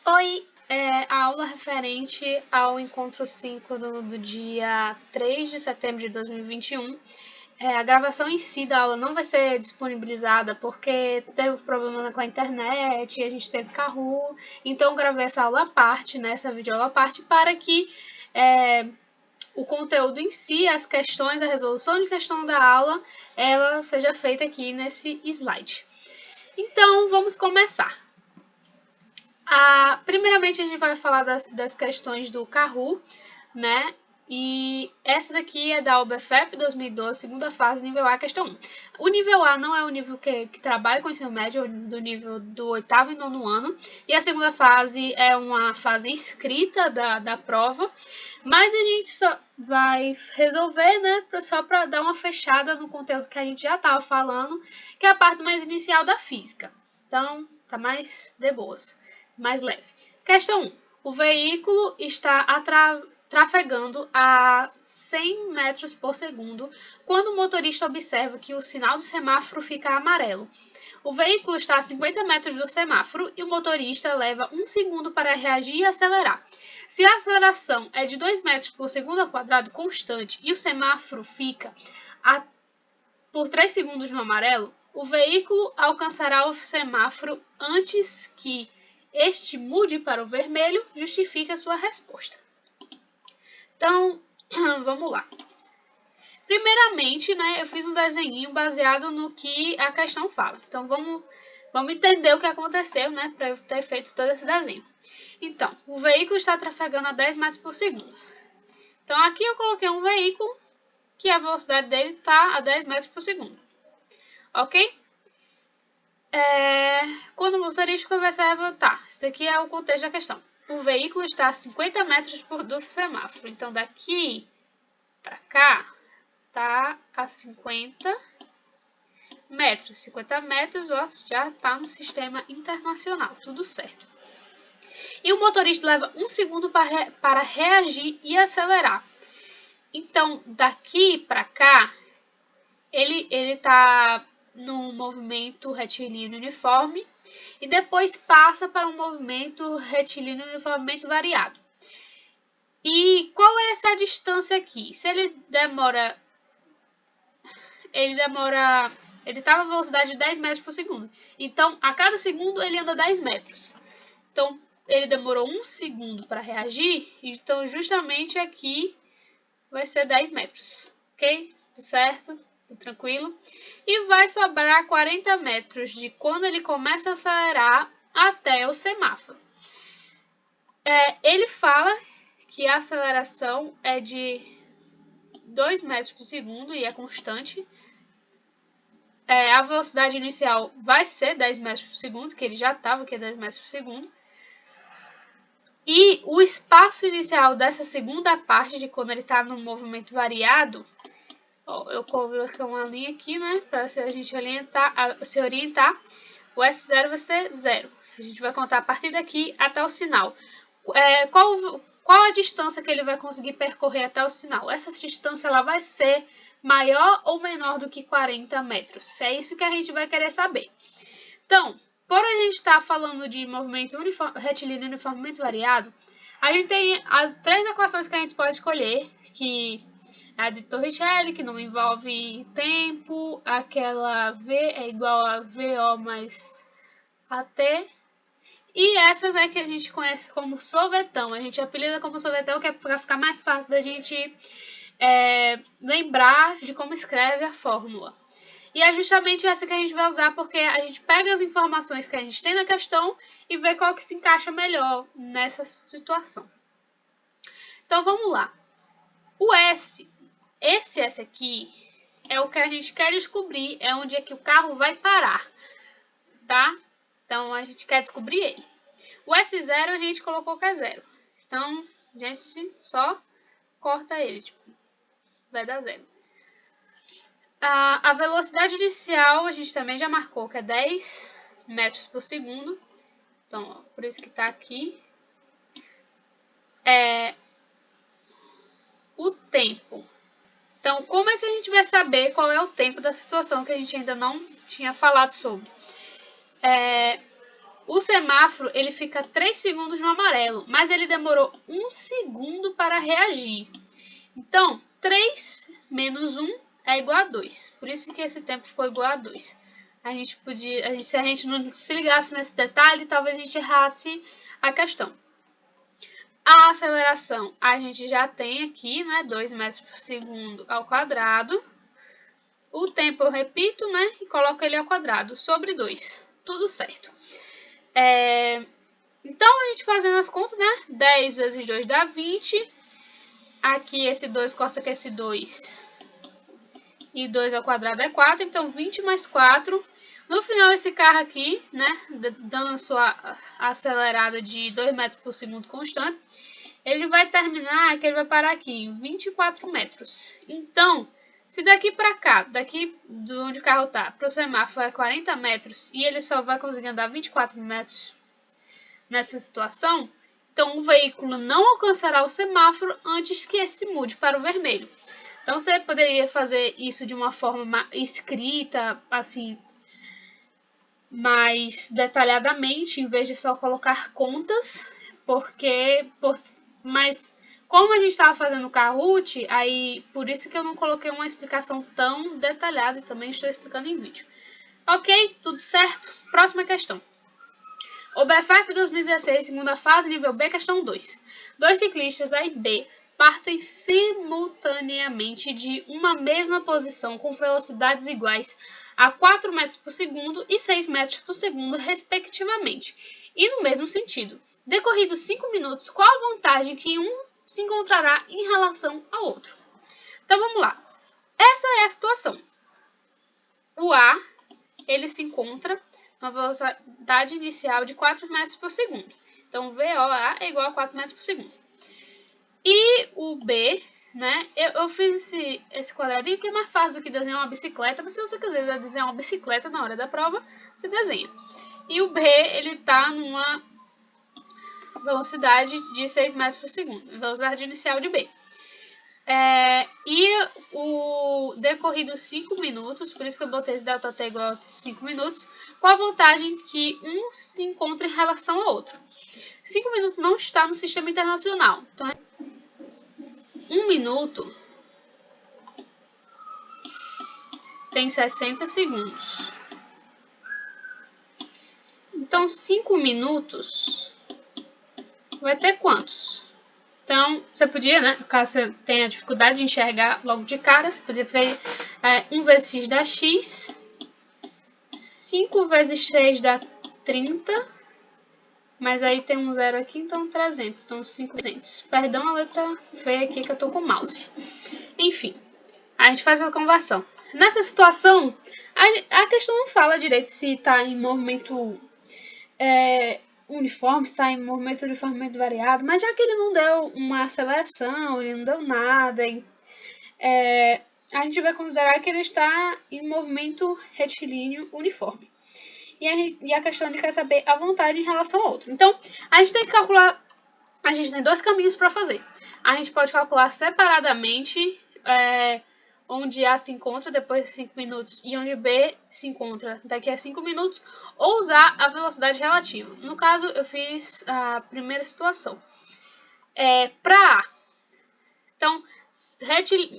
Oi, a aula referente ao encontro síncrono do dia 3 de setembro de 2021. A gravação em si da aula não vai ser disponibilizada porque teve problema com a internet, a gente teve Kahoot, então eu gravei essa aula à parte, né, essa videoaula à parte, para que o conteúdo em si, as questões, a resolução de questão da aula, ela seja feita aqui nesse slide. Então, vamos começar. Primeiramente, a gente vai falar das questões do Kahoot, né? E essa daqui é da OBFEP 2012, segunda fase, nível A, questão 1. O nível A não é o nível que trabalha com o ensino médio, do nível do 8º e 9º ano. E a segunda fase é uma fase escrita da prova. Mas a gente só vai resolver, né, só para dar uma fechada no conteúdo que a gente já estava falando, que é a parte mais inicial da física. Então, tá mais de boas, mais leve. Questão 1. O veículo está trafegando a 100 metros por segundo quando o motorista observa que o sinal do semáforo fica amarelo. O veículo está a 50 metros do semáforo e o motorista leva 1 segundo para reagir e acelerar. Se a aceleração é de 2 metros por segundo ao quadrado constante e o semáforo fica por 3 segundos no amarelo, o veículo alcançará o semáforo antes que este mude para o vermelho, justifica a sua resposta. Então, vamos lá. Primeiramente, né, eu fiz um desenho baseado no que a questão fala. Então, vamos entender o que aconteceu, né, para eu ter feito todo esse desenho. Então, o veículo está trafegando a 10 metros por segundo. Então, aqui eu coloquei um veículo que a velocidade dele está a 10 metros por segundo. Ok? Quando o motorista começa a levantar, isso daqui é o contexto da questão. O veículo está a 50 metros do semáforo. Então, daqui para cá, está a 50 metros. 50 metros, ó, já está no sistema internacional, tudo certo. E o motorista leva 1 segundo para reagir e acelerar. Então, daqui para cá, ele está no movimento retilíneo uniforme e depois passa para um movimento retilíneo uniformemente variado. E qual é essa distância aqui? Se ele demora... Ele está a velocidade de 10 metros por segundo. Então, a cada segundo ele anda 10 metros. Então, ele demorou 1 segundo para reagir. Então, justamente aqui vai ser 10 metros. Ok? Tudo certo? Tudo tranquilo? E vai sobrar 40 metros de quando ele começa a acelerar até o semáforo. Ele fala que a aceleração é de 2 metros por segundo e é constante. A velocidade inicial vai ser 10 metros por segundo, que ele já estava aqui a 10 metros por segundo. E o espaço inicial dessa segunda parte, de quando ele está no movimento variado, ó, eu coloquei uma linha aqui, né, para a gente se orientar. O S0 vai ser 0. A gente vai contar a partir daqui até o sinal. Qual a distância que ele vai conseguir percorrer até o sinal? Essa distância ela vai ser maior ou menor do que 40 metros? É isso que a gente vai querer saber. Então, por a gente estar falando de movimento retilíneo uniformemente variado, a gente tem as 3 equações que a gente pode escolher, que é a de Torricelli, que não envolve tempo, aquela V é igual a VO mais AT, e essa, né, que a gente conhece como sorvetão. A gente apelida como sorvetão, que é para ficar mais fácil da gente lembrar de como escreve a fórmula. E é justamente essa que a gente vai usar, porque a gente pega as informações que a gente tem na questão e vê qual que se encaixa melhor nessa situação. Então, vamos lá. O S, esse S aqui, é o que a gente quer descobrir, é onde é que o carro vai parar, tá? Então, a gente quer descobrir ele. O S0 a gente colocou que é 0. Então, a gente só corta ele, tipo, vai dar 0. A velocidade inicial a gente também já marcou, que é 10 metros por segundo. Então, ó, por isso que está aqui. O tempo. Então, como é que a gente vai saber qual é o tempo da situação que a gente ainda não tinha falado sobre? O semáforo ele fica 3 segundos no amarelo, mas ele demorou 1 segundo para reagir. Então, 3 menos 1 é igual a 2. Por isso que esse tempo ficou igual a 2. Se a gente não se ligasse nesse detalhe, talvez a gente errasse a questão. A aceleração a gente já tem aqui, né? 2 metros por segundo ao quadrado. O tempo eu repito, né? E coloco ele ao quadrado sobre 2. Tudo certo. Então, a gente fazendo as contas, né? 10 vezes 2 dá 20. Aqui esse 2 corta com esse 2. E 2 ao quadrado é 4. Então, 20 mais 4. No final, esse carro aqui, né? Dando a sua acelerada de 2 metros por segundo constante. Ele vai terminar, que ele vai parar aqui em 24 metros. Então, se daqui para cá, daqui de onde o carro está, para o semáforo é 40 metros e ele só vai conseguir andar 24 metros nessa situação, então o veículo não alcançará o semáforo antes que esse mude para o vermelho. Então, você poderia fazer isso de uma forma escrita, assim, mais detalhadamente, em vez de só colocar contas, mas como a gente estava fazendo o Kahoot, aí por isso que eu não coloquei uma explicação tão detalhada e também estou explicando em vídeo. Ok, tudo certo? Próxima questão. O BFEP 2016, segunda fase, nível B, questão 2. 2 ciclistas A e B partem simultaneamente de uma mesma posição com velocidades iguais a 4 metros por segundo e 6 metros por segundo, respectivamente, e no mesmo sentido. Decorridos 5 minutos, qual a vantagem que um se encontrará em relação ao outro? Então, vamos lá. Essa é a situação. O A, ele se encontra numa velocidade inicial de 4 metros por segundo. Então, VOA é igual a 4 metros por segundo. E o B, né? Eu fiz esse quadradinho que é mais fácil do que desenhar uma bicicleta, mas se você quiser desenhar uma bicicleta na hora da prova, você desenha. E o B, ele está numa velocidade de 6 metros por segundo, velocidade inicial de B. E o decorrido 5 minutos, por isso que eu botei esse delta T igual a 5 minutos, qual a vantagem que um se encontra em relação ao outro? 5 minutos não está no sistema internacional. Então, 1 minuto tem 60 segundos. Então, 5 minutos vai ter quantos? Então, você podia, né, caso você tenha dificuldade de enxergar logo de cara, você podia ver 1 vezes x dá x, 5 vezes 3 dá 30, mas aí tem um zero aqui, então 300, então 500. Perdão a letra feia aqui que eu tô com o mouse. Enfim, a gente faz a conversão. Nessa situação, a questão não fala direito se está em movimento uniforme, está em movimento uniformemente variado, mas já que ele não deu uma aceleração, ele não deu nada, a gente vai considerar que ele está em movimento retilíneo uniforme. E a questão ele quer saber a vantagem em relação ao outro. Então, a gente tem que calcular, a gente tem 2 caminhos para fazer. A gente pode calcular separadamente onde A se encontra depois de 5 minutos e onde B se encontra daqui a 5 minutos, ou usar a velocidade relativa. No caso, eu fiz a primeira situação. Para A, então,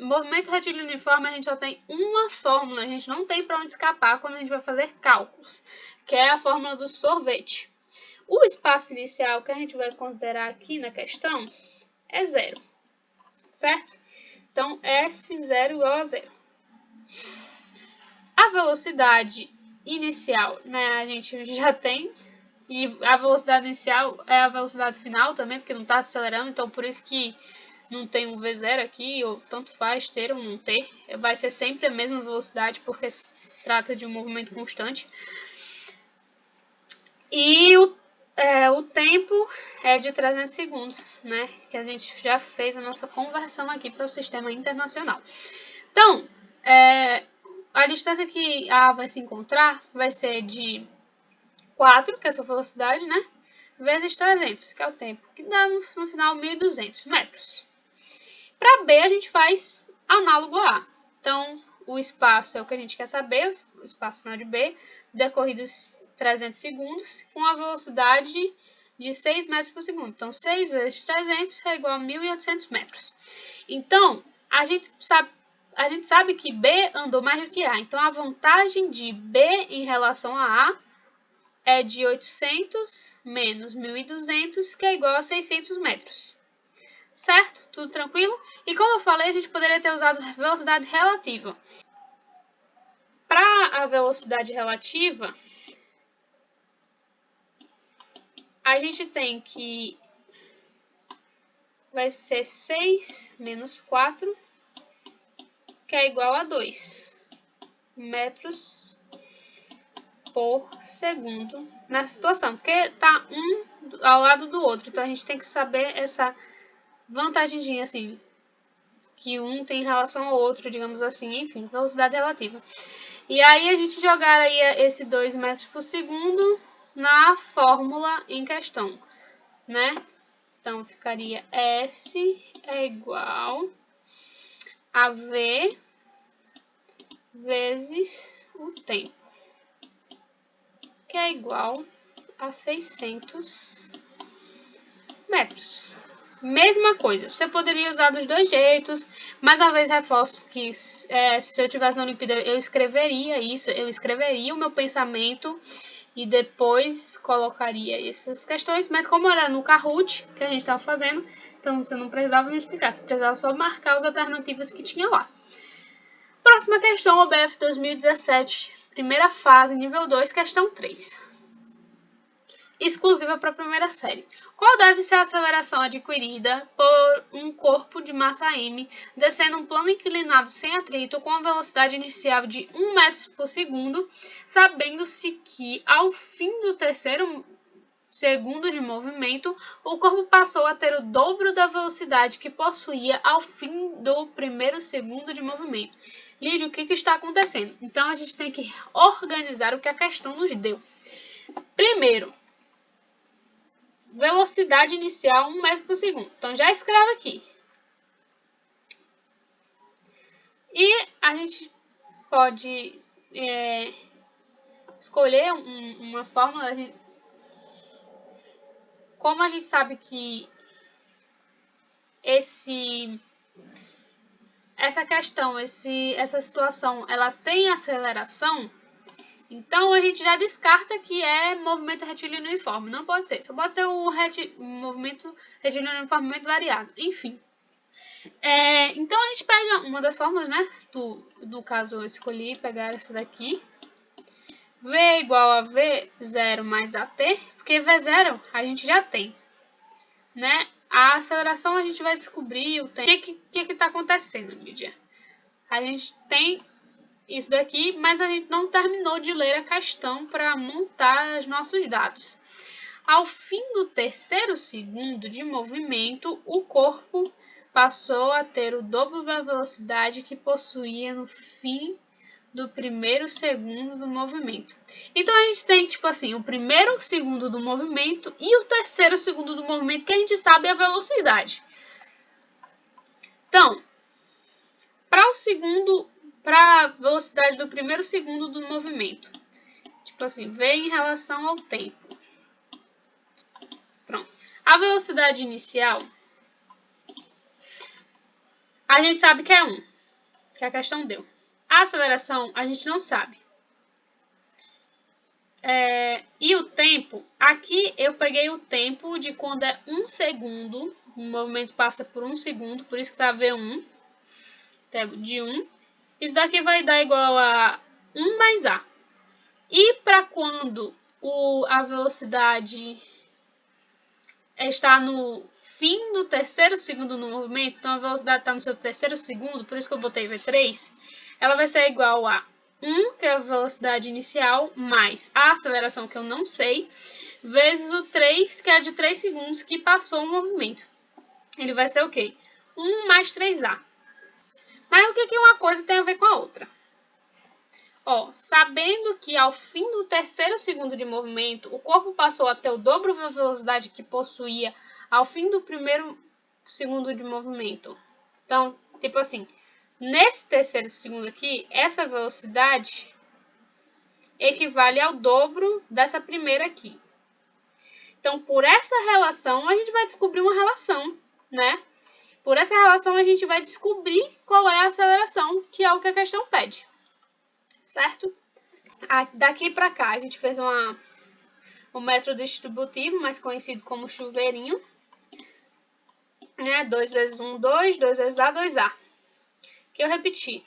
movimento retilíneo uniforme, a gente só tem uma fórmula, a gente não tem para onde escapar quando a gente vai fazer cálculos, que é a fórmula do sorvete. O espaço inicial que a gente vai considerar aqui na questão é 0, certo? Então, S0 igual a 0. A velocidade inicial, né, a gente já tem, e a velocidade inicial é a velocidade final também, porque não está acelerando, então por isso que não tem um V0 aqui, ou tanto faz ter ou não ter, vai ser sempre a mesma velocidade, porque se trata de um movimento constante. E o tempo é de 300 segundos, né? Que a gente já fez a nossa conversão aqui para o sistema internacional. Então, a distância que A vai se encontrar vai ser de 4, que é a sua velocidade, né? Vezes 300, que é o tempo, que dá no final 1.200 metros. Para B, a gente faz análogo a A. Então, o espaço é o que a gente quer saber, o espaço final de B, decorridos 300 segundos com a velocidade de 6 metros por segundo. Então, 6 vezes 300 é igual a 1.800 metros. Então, a gente sabe que B andou mais do que A. Então, a vantagem de B em relação a A é de 800 menos 1.200, que é igual a 600 metros. Certo? Tudo tranquilo? E como eu falei, a gente poderia ter usado velocidade relativa. Para a velocidade relativa, a gente tem que vai ser 6 menos 4, que é igual a 2 metros por segundo nessa situação, porque está um ao lado do outro, então a gente tem que saber essa vantagemzinha assim, que um tem em relação ao outro, digamos assim, enfim, velocidade relativa. E aí a gente jogaria esse 2 metros por segundo na fórmula em questão, né? Então, ficaria S é igual a V vezes o tempo, que é igual a 600 metros. Mesma coisa, você poderia usar dos dois jeitos, mais uma vez reforço que se eu tivesse na Olimpíada eu escreveria isso, eu escreveria o meu pensamento e depois colocaria essas questões, mas como era no Kahoot que a gente estava fazendo, então você não precisava me explicar, você precisava só marcar as alternativas que tinha lá. Próxima questão, OBF 2017, primeira fase, nível 2, questão 3. Exclusiva para a primeira série. Qual deve ser a aceleração adquirida por um corpo de massa m descendo um plano inclinado sem atrito com a velocidade inicial de 1 metro por segundo, sabendo-se que ao fim do terceiro segundo de movimento, o corpo passou a ter o dobro da velocidade que possuía ao fim do primeiro segundo de movimento? Lídia, o que está acontecendo? Então, a gente tem que organizar o que a questão nos deu. Primeiro, velocidade inicial 1 metro por segundo. Então, já escreve aqui. E a gente pode escolher uma fórmula. Como a gente sabe que essa questão, essa situação, ela tem aceleração, então a gente já descarta que é movimento retilíneo uniforme. Não pode ser. Só pode ser o movimento retilíneo uniformemente variado. Enfim. Então a gente pega uma das fórmulas, né? Do caso eu escolhi pegar essa daqui. V é igual a V0 mais AT. Porque V0 a gente já tem, né? A aceleração a gente vai descobrir o tempo. O que está acontecendo, Lídia? A gente tem isso daqui, mas a gente não terminou de ler a questão para montar os nossos dados. Ao fim do terceiro segundo de movimento, o corpo passou a ter o dobro da velocidade que possuía no fim do primeiro segundo do movimento. Então, a gente tem, tipo assim, o primeiro segundo do movimento e o terceiro segundo do movimento, que a gente sabe a velocidade. Então, para a velocidade do primeiro segundo do movimento, tipo assim, V em relação ao tempo. Pronto. A velocidade inicial, a gente sabe que é 1, que a questão deu. A aceleração, a gente não sabe. E o tempo, aqui eu peguei o tempo de quando é 1 segundo, o movimento passa por 1 segundo, por isso que está V1, de 1. Isso daqui vai dar igual a 1 mais A. E para quando a velocidade está no fim do terceiro segundo no movimento, então a velocidade está no seu terceiro segundo, por isso que eu botei V3, ela vai ser igual a 1, que é a velocidade inicial, mais a aceleração, que eu não sei, vezes o 3, que é de 3 segundos que passou o movimento. Ele vai ser o quê? 1 mais 3A. Mas o que uma coisa tem a ver com a outra? Sabendo que ao fim do terceiro segundo de movimento, o corpo passou a ter o dobro da velocidade que possuía ao fim do primeiro segundo de movimento. Então, tipo assim, nesse terceiro segundo aqui, essa velocidade equivale ao dobro dessa primeira aqui. Então, por essa relação, a gente vai descobrir uma relação, né? Por essa relação, a gente vai descobrir qual é a aceleração, que é o que a questão pede, certo? Daqui para cá, a gente fez um método distributivo, mais conhecido como chuveirinho, né? 2 vezes 1, 2, 2 vezes A, 2A, que eu repeti.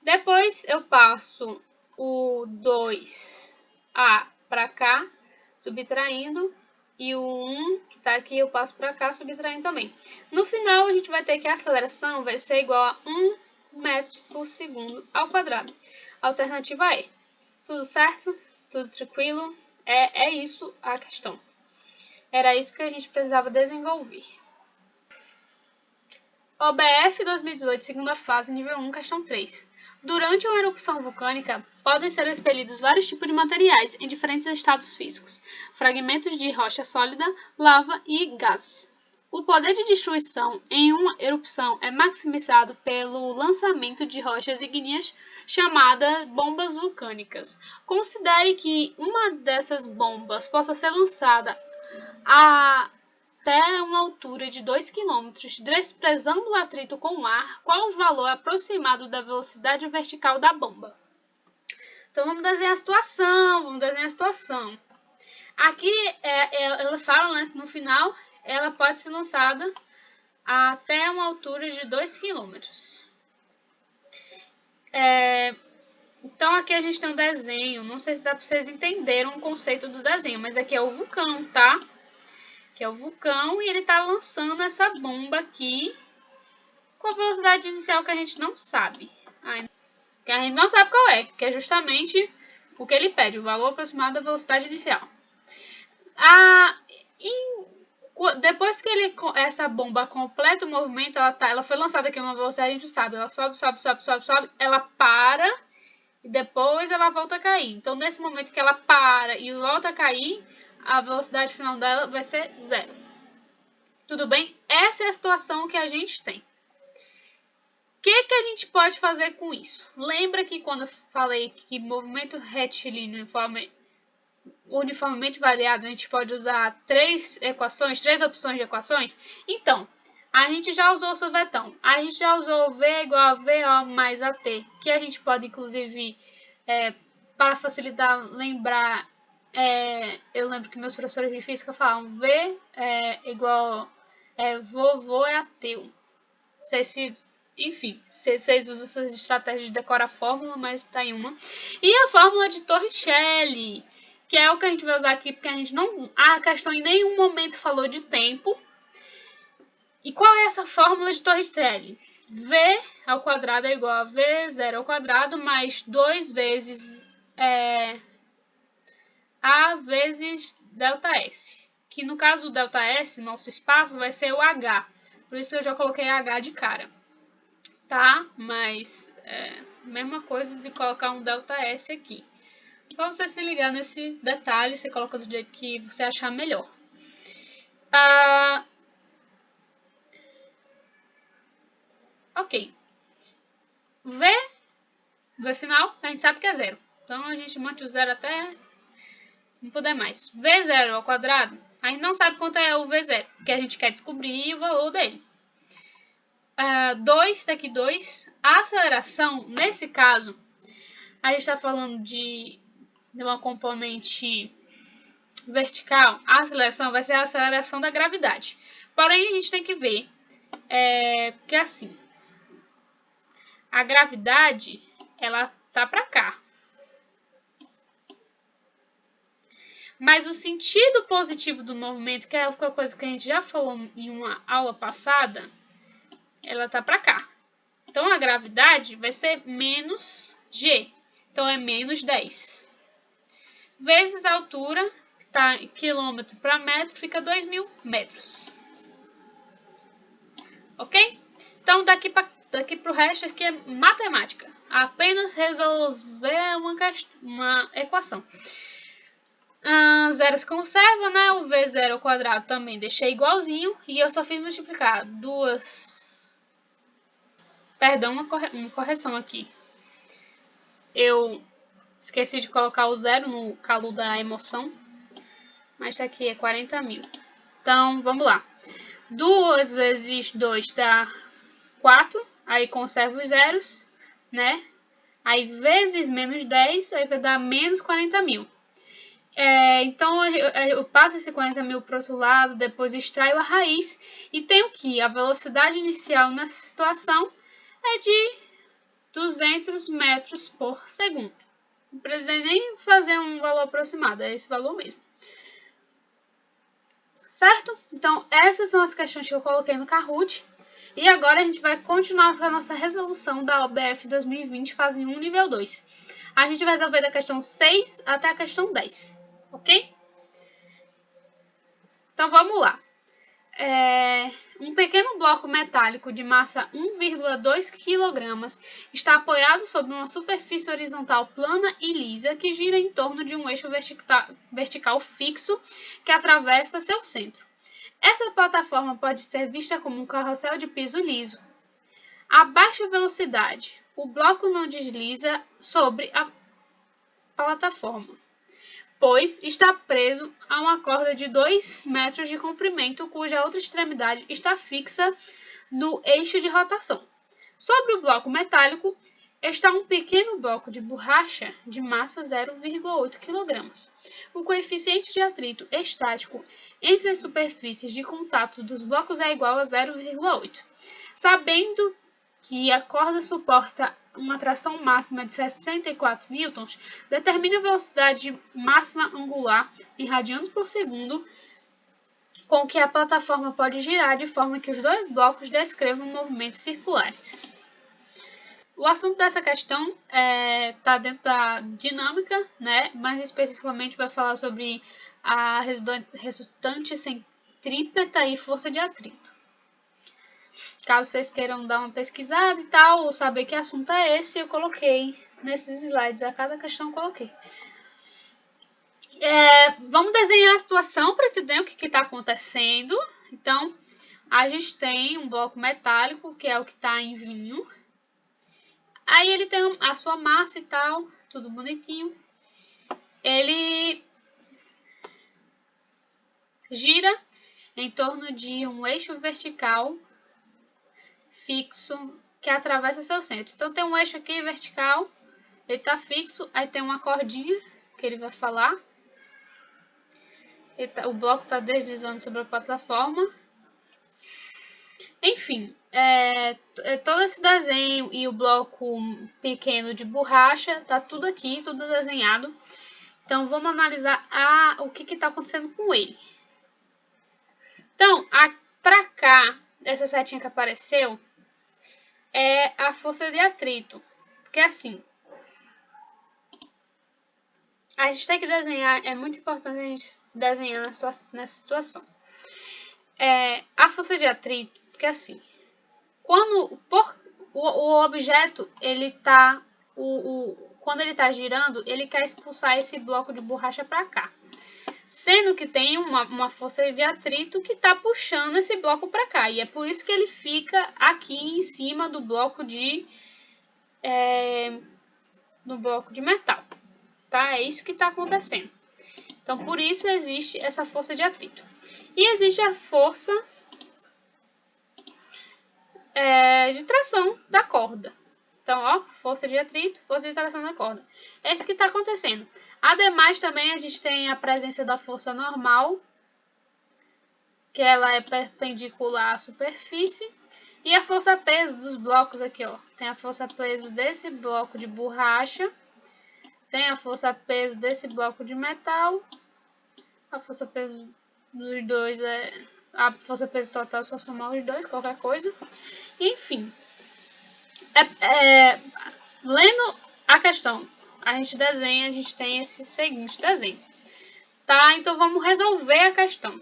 Depois, eu passo o 2A para cá, subtraindo, e o 1 que está aqui eu passo para cá, subtraindo também. No final, a gente vai ter que a aceleração vai ser igual a 1 metro por segundo ao quadrado. Alternativa E. Tudo certo? Tudo tranquilo? É isso a questão. Era isso que a gente precisava desenvolver. OBF 2018, segunda fase, nível 1, questão 3. Durante uma erupção vulcânica, podem ser expelidos vários tipos de materiais em diferentes estados físicos, fragmentos de rocha sólida, lava e gases. O poder de destruição em uma erupção é maximizado pelo lançamento de rochas ígneas chamadas bombas vulcânicas. Considere que uma dessas bombas possa ser lançada até uma altura de 2 km, desprezando o atrito com o ar. Qual o valor aproximado da velocidade vertical da bomba? Então, vamos desenhar a situação. Aqui, ela fala, né, no final, ela pode ser lançada até uma altura de 2 km. Então, aqui a gente tem um desenho. Não sei se dá para vocês entenderem o conceito do desenho, mas aqui é o vulcão, tá? Que é o vulcão, e ele está lançando essa bomba aqui com a velocidade inicial que a gente não sabe. Que a gente não sabe qual é, que é justamente o que ele pede, o valor aproximado da velocidade inicial. Depois que essa bomba completa o movimento, ela foi lançada aqui numa velocidade, a gente sabe, ela sobe, ela para e depois ela volta a cair. Então, nesse momento que ela para e volta a cair, a velocidade final dela vai ser 0. Tudo bem? Essa é a situação que a gente tem. O que a gente pode fazer com isso? Lembra que quando eu falei que movimento retilíneo uniformemente variado, a gente pode usar três opções de equações? Então, a gente já usou o sorvetão. A gente já usou V igual a VO mais AT, que a gente pode, inclusive, para facilitar lembrar, eu lembro que meus professores de física falavam V igual vovô é ateu. Enfim, vocês usam essas estratégias de decorar a fórmula, mas tá em uma. E a fórmula de Torricelli, que é o que a gente vai usar aqui, porque a questão em nenhum momento falou de tempo. E qual é essa fórmula de Torricelli? V ao quadrado é igual a V0 ao quadrado mais 2 vezes A vezes ΔS. Que no caso do ΔS, nosso espaço, vai ser o H. Por isso eu já coloquei H de cara. Tá? Mas mesma coisa de colocar um ΔS aqui. Só você se ligar nesse detalhe, você coloca do jeito que você achar melhor. Ok. V final, a gente sabe que é 0. Então, a gente mantém o 0 até não poder mais. V0 ao quadrado, a gente não sabe quanto é o V0, porque a gente quer descobrir o valor dele. 2, daqui 2. A aceleração, nesse caso, a gente está falando de uma componente vertical. A aceleração vai ser a aceleração da gravidade. Porém, a gente tem que ver que assim, a gravidade, ela tá para cá. Mas o sentido positivo do movimento, que é uma coisa que a gente já falou em uma aula passada, ela tá para cá. Então, a gravidade vai ser menos G. Então, é menos 10. Vezes a altura, que está em quilômetro para metro, fica 2.000 metros. Ok? Então, daqui para o resto aqui é matemática. Apenas resolver uma equação. Zero se conserva, né? O V0 ao quadrado também deixei igualzinho. E eu só fiz multiplicar uma correção aqui. Eu Esqueci de colocar o 0 no calo da emoção. Mas tá aqui, é 40.000. Então, vamos lá. 2 vezes 2 dá 4. Aí conserva os zeros, né? Aí vezes menos 10, aí vai dar menos 40.000. Então, eu passo esse 40.000 para o outro lado, depois extraio a raiz e tenho que a velocidade inicial nessa situação é de 200 metros por segundo. Não precisa nem fazer um valor aproximado, é esse valor mesmo. Certo? Então, essas são as questões que eu coloquei no Kahoot. E agora a gente vai continuar com a nossa resolução da OBF 2020, fase 1, nível 2. A gente vai resolver da questão 6 até a questão 10, ok? Então, vamos lá. Um pequeno bloco metálico de massa 1,2 kg está apoiado sobre uma superfície horizontal plana e lisa que gira em torno de um eixo vertical fixo que atravessa seu centro. Essa plataforma pode ser vista como um carrossel de piso liso. A baixa velocidade, o bloco não desliza sobre a plataforma, pois está preso a uma corda de 2 metros de comprimento, cuja outra extremidade está fixa no eixo de rotação. Sobre o bloco metálico está um pequeno bloco de borracha de massa 0,8 kg. O coeficiente de atrito estático entre as superfícies de contato dos blocos é igual a 0,8. Sabendo que a corda suporta uma tração máxima de 64 newtons, determine a velocidade máxima angular em radianos por segundo com que a plataforma pode girar de forma que os dois blocos descrevam movimentos circulares. O assunto dessa questão está dentro da dinâmica, né? Mais especificamente vai falar sobre a resultante centrípeta e força de atrito. Caso vocês queiram dar uma pesquisada e tal, ou saber que assunto é esse, eu coloquei nesses slides, a cada questão eu coloquei. Vamos desenhar a situação para entender o que está acontecendo. Então, a gente tem um bloco metálico, que é o que está em vinho. Aí ele tem a sua massa e tal, tudo bonitinho. Ele gira em torno de um eixo vertical fixo que atravessa seu centro. Então tem um eixo aqui vertical, ele está fixo, aí tem uma cordinha que ele vai falar. O bloco está deslizando sobre a plataforma. Enfim, todo esse desenho e o bloco pequeno de borracha, tá tudo aqui, tudo desenhado. Então, vamos analisar o que está acontecendo com ele. Então, para cá, essa setinha que apareceu, é a força de atrito. Porque assim, a gente tem que desenhar, é muito importante a gente desenhar nessa situação. A força de atrito, porque assim, quando o objeto ele tá quando ele está girando, ele quer expulsar esse bloco de borracha para cá, sendo que tem uma força de atrito que está puxando esse bloco para cá, e é por isso que ele fica aqui em cima do bloco de metal, tá? É isso que está acontecendo. Então, por isso existe essa força de atrito. E existe a força de tração da corda. Então, ó, força de atrito, força de tração da corda. É isso que está acontecendo. Ademais, também a gente tem a presença da força normal, que ela é perpendicular à superfície. E a força peso dos blocos aqui, ó. Tem a força peso desse bloco de borracha. Tem a força peso desse bloco de metal. A força peso dos dois a força peso total, só somar os dois, qualquer coisa. Enfim. Lendo a questão, a gente desenha, a gente tem esse seguinte desenho. Tá? Então vamos resolver a questão.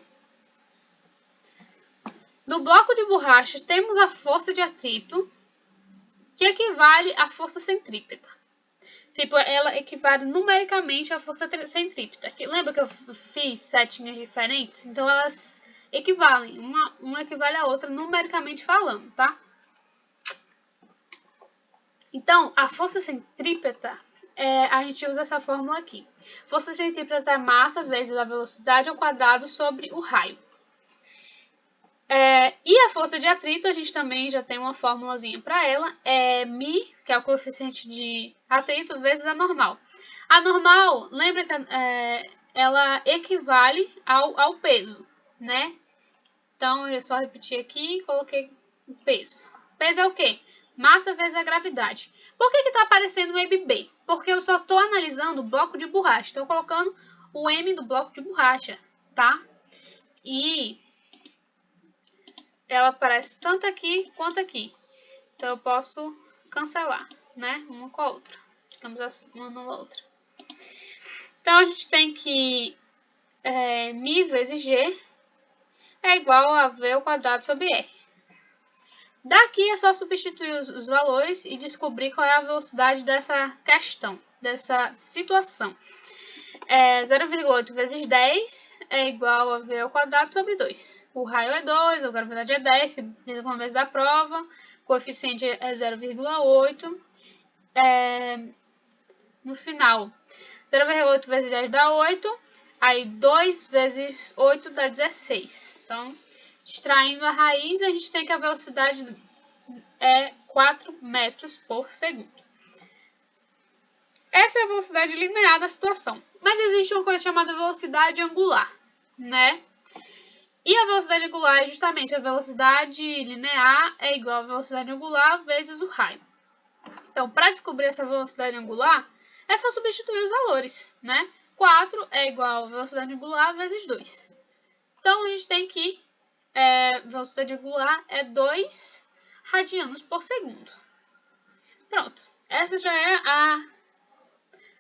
No bloco de borracha temos a força de atrito, que equivale à força centrípeta. Tipo, ela equivale numericamente à força centrípeta. Lembra que eu fiz setinhas diferentes? Então elas equivalem, uma equivale à outra numericamente falando, tá? Então, a força centrípeta a gente usa essa fórmula aqui. Força centrípeta é massa vezes a velocidade ao quadrado sobre o raio. E a força de atrito, a gente também já tem uma formulazinha para ela, é μ, que é o coeficiente de atrito, vezes a normal. A normal, lembra que ela equivale ao peso, né? Então, eu só repetir aqui e coloquei o peso. Peso é o quê? Massa vezes a gravidade. Por que está aparecendo o MB? Porque eu só estou analisando o bloco de borracha. Estou colocando o M do bloco de borracha, tá? E ela aparece tanto aqui quanto aqui. Então, eu posso cancelar, né? Uma com a outra. Ficamos assim, uma na outra. Então, a gente tem que μ vezes G é igual a V ao quadrado sobre R. Daqui é só substituir os valores e descobrir qual é a velocidade dessa questão, dessa situação. 0,8 vezes 10 é igual a V ao quadrado sobre 2. O raio é 2, a gravidade é 10, que diz uma vez da prova. O coeficiente é 0,8. No final, 0,8 vezes 10 dá 8. Aí 2 vezes 8 dá 16. Então, extraindo a raiz, a gente tem que a velocidade é 4 metros por segundo. Essa é a velocidade linear da situação. Mas existe uma coisa chamada velocidade angular, né? E a velocidade angular é justamente a velocidade linear é igual a velocidade angular vezes o raio. Então, para descobrir essa velocidade angular, é só substituir os valores, né? 4 é igual a velocidade angular vezes 2. Então, a gente tem que velocidade angular é 2 radianos por segundo. Pronto, essa já é a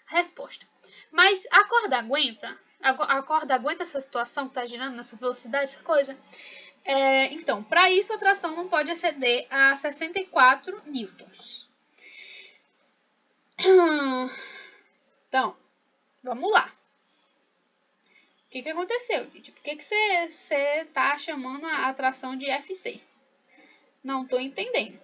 resposta. Mas a corda aguenta? A corda aguenta essa situação que está girando nessa velocidade, essa coisa? Então, para isso a tração não pode exceder a 64 newtons. Então, vamos lá. O que aconteceu, gente? Por que você está chamando a atração de FC? Não estou entendendo.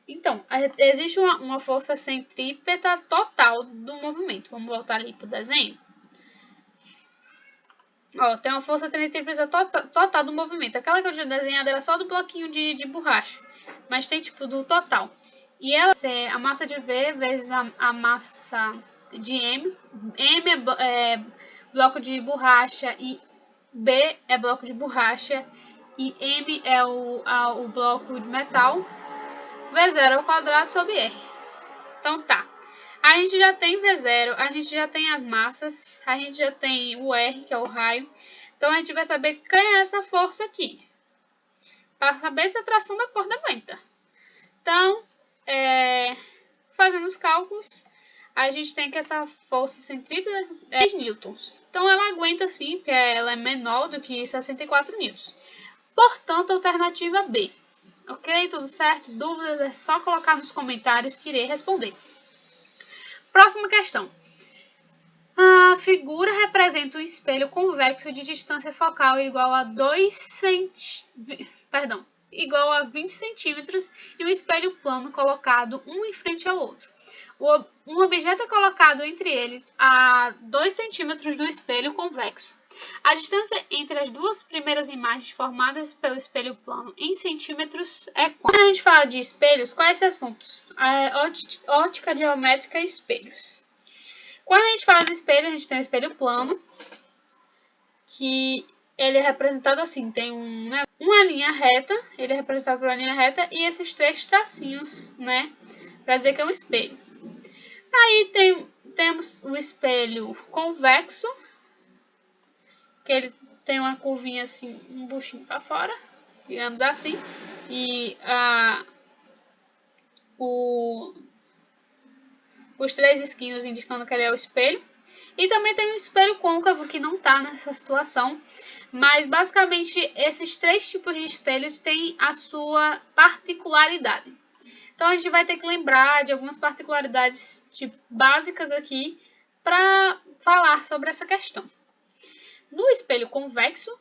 Então, existe uma força centrípeta total do movimento. Vamos voltar ali para o desenho. Ó, tem uma força centrípeta total do movimento. Aquela que eu tinha desenhado era só do bloquinho de borracha. Mas tem tipo do total. E ela é a massa de V vezes a massa de M. M é bloco de borracha e B é bloco de borracha. E M é o bloco de metal. V0 ao quadrado sobre R. Então tá. A gente já tem V0, a gente já tem as massas, a gente já tem o R, que é o raio. Então, a gente vai saber quem é essa força aqui. Para saber se a tração da corda aguenta. Então, fazendo os cálculos, a gente tem que essa força centrípeta é 10 newtons. Então, ela aguenta sim, porque ela é menor do que 64 newtons. Portanto, alternativa B. Ok? Tudo certo? Dúvidas é só colocar nos comentários que irei responder. Próxima questão. A figura representa um espelho convexo de distância focal igual a 20 centímetros e um espelho plano colocado um em frente ao outro. Um objeto é colocado entre eles a 2 centímetros do espelho convexo. A distância entre as duas primeiras imagens formadas pelo espelho plano em centímetros é quanto? Quando a gente fala de espelhos, quais são assuntos? Ótica geométrica e espelhos. Quando a gente fala de espelho, a gente tem o espelho plano, que ele é representado assim, tem uma linha reta, ele é representado por uma linha reta e esses 3 tracinhos, né, para dizer que é um espelho. Aí temos o espelho convexo, que ele tem uma curvinha assim, um buchinho para fora, digamos assim, e os 3 esquinhos indicando que ele é o espelho. E também tem o espelho côncavo, que não está nessa situação, mas basicamente esses 3 tipos de espelhos têm a sua particularidade. Então a gente vai ter que lembrar de algumas particularidades básicas aqui para falar sobre essa questão. No espelho convexo,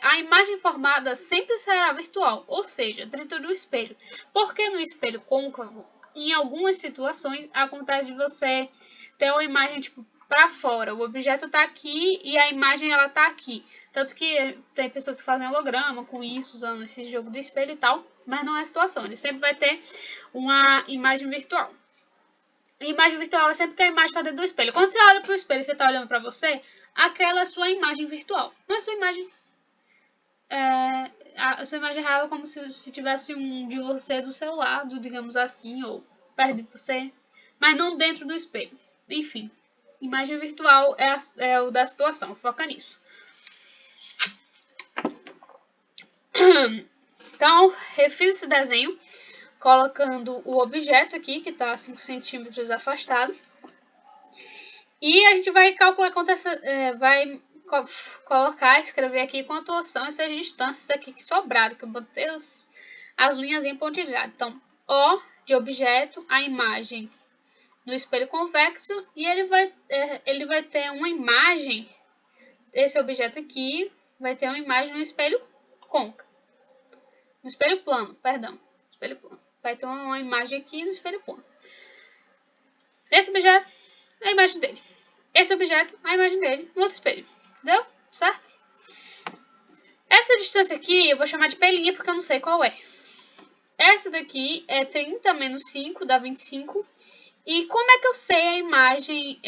a imagem formada sempre será virtual, ou seja, dentro do espelho. Porque no espelho côncavo, em algumas situações, acontece de você ter uma imagem, tipo, para fora. O objeto está aqui e a imagem, ela tá aqui. Tanto que tem pessoas que fazem holograma com isso, usando esse jogo do espelho e tal, mas não é a situação. Ele sempre vai ter uma imagem virtual. A imagem virtual é sempre que a imagem está dentro do espelho. Quando você olha para o espelho e você está olhando para você, aquela é a sua imagem virtual. Não é a sua imagem. A sua imagem real é como se tivesse um de você do seu lado, digamos assim, ou perto de você, mas não dentro do espelho. Enfim, imagem virtual é o da situação, foca nisso. Então, refiz esse desenho, colocando o objeto aqui, que está 5 centímetros afastado. E a gente vai calcular quanto vai colocar, escrever aqui quanto são essas distâncias aqui que sobraram, que eu botei as linhas em pontilhado. Então, O de objeto, a imagem no espelho convexo, e ele vai ter uma imagem, esse objeto aqui vai ter uma imagem no espelho côncavo. No espelho plano, perdão. Espelho plano. Vai ter uma imagem aqui no espelho plano. Esse objeto, a imagem dele. Esse objeto, a imagem dele no outro espelho. Entendeu? Certo? Essa distância aqui eu vou chamar de pelinha porque eu não sei qual é. Essa daqui é 30 menos 5, dá 25. E como é que eu sei a imagem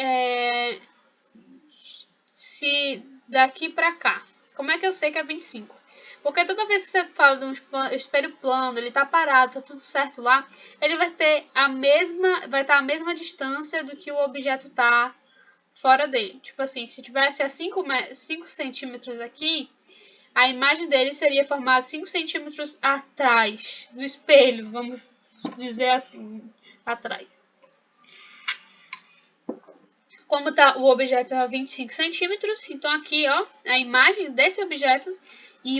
se daqui pra cá? Como é que eu sei que é 25? Porque toda vez que você fala de um espelho plano, ele tá parado, tá tudo certo lá, ele vai estar a mesma distância do que o objeto tá fora dele. Tipo assim, se tivesse a 5 centímetros aqui, a imagem dele seria formada 5 centímetros atrás do espelho, vamos dizer assim, atrás. Como tá, o objeto é a 25 centímetros, então aqui, ó, a imagem desse objeto e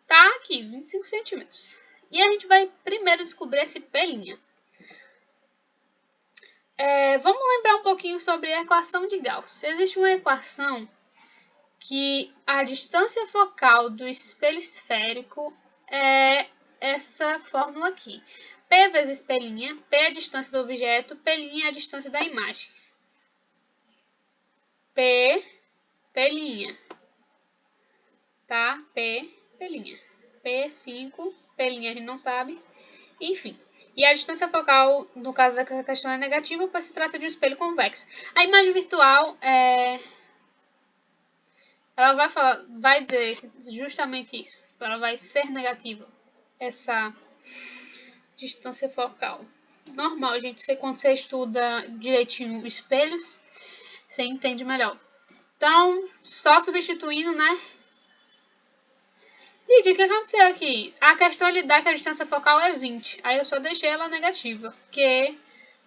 tá aqui, 25 centímetros. E a gente vai primeiro descobrir esse pelinha. Vamos lembrar um pouquinho sobre a equação de Gauss. Existe uma equação que a distância focal do espelho esférico é essa fórmula aqui. P vezes pelinha, P é a distância do objeto, pelinha é a distância da imagem. P, pelinha, tá? P, pelinha. P5, pelinha a gente não sabe. Enfim. E a distância focal, no caso da questão, é negativa, pois se trata de um espelho convexo. A imagem virtual ela vai dizer justamente isso. Ela vai ser negativa, essa distância focal. Normal, gente, quando você estuda direitinho espelhos, você entende melhor. Então, só substituindo, né? Lídia, o que aconteceu aqui? A questão ele dá que a distância focal é 20. Aí eu só deixei ela negativa, porque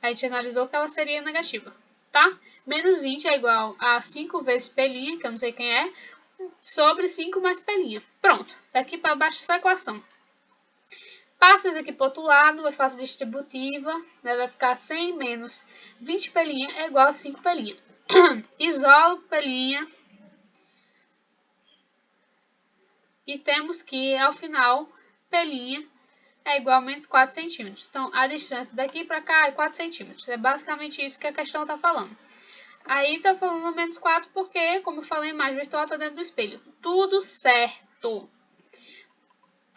a gente analisou que ela seria negativa, tá? Menos 20 é igual a 5 vezes pelinha, que eu não sei quem é, sobre 5 mais pelinha. Pronto, daqui para baixo é só a equação. Passa isso aqui para o outro lado, é fácil distributiva, né? Vai ficar 100 menos 20 pelinha é igual a 5 pelinha. Isolo pelinha. E temos que, ao final, pelinha é igual a menos 4 centímetros. Então, a distância daqui para cá é 4 centímetros. É basicamente isso que a questão está falando. Aí está falando menos 4 porque, como eu falei, a imagem virtual está dentro do espelho. Tudo certo.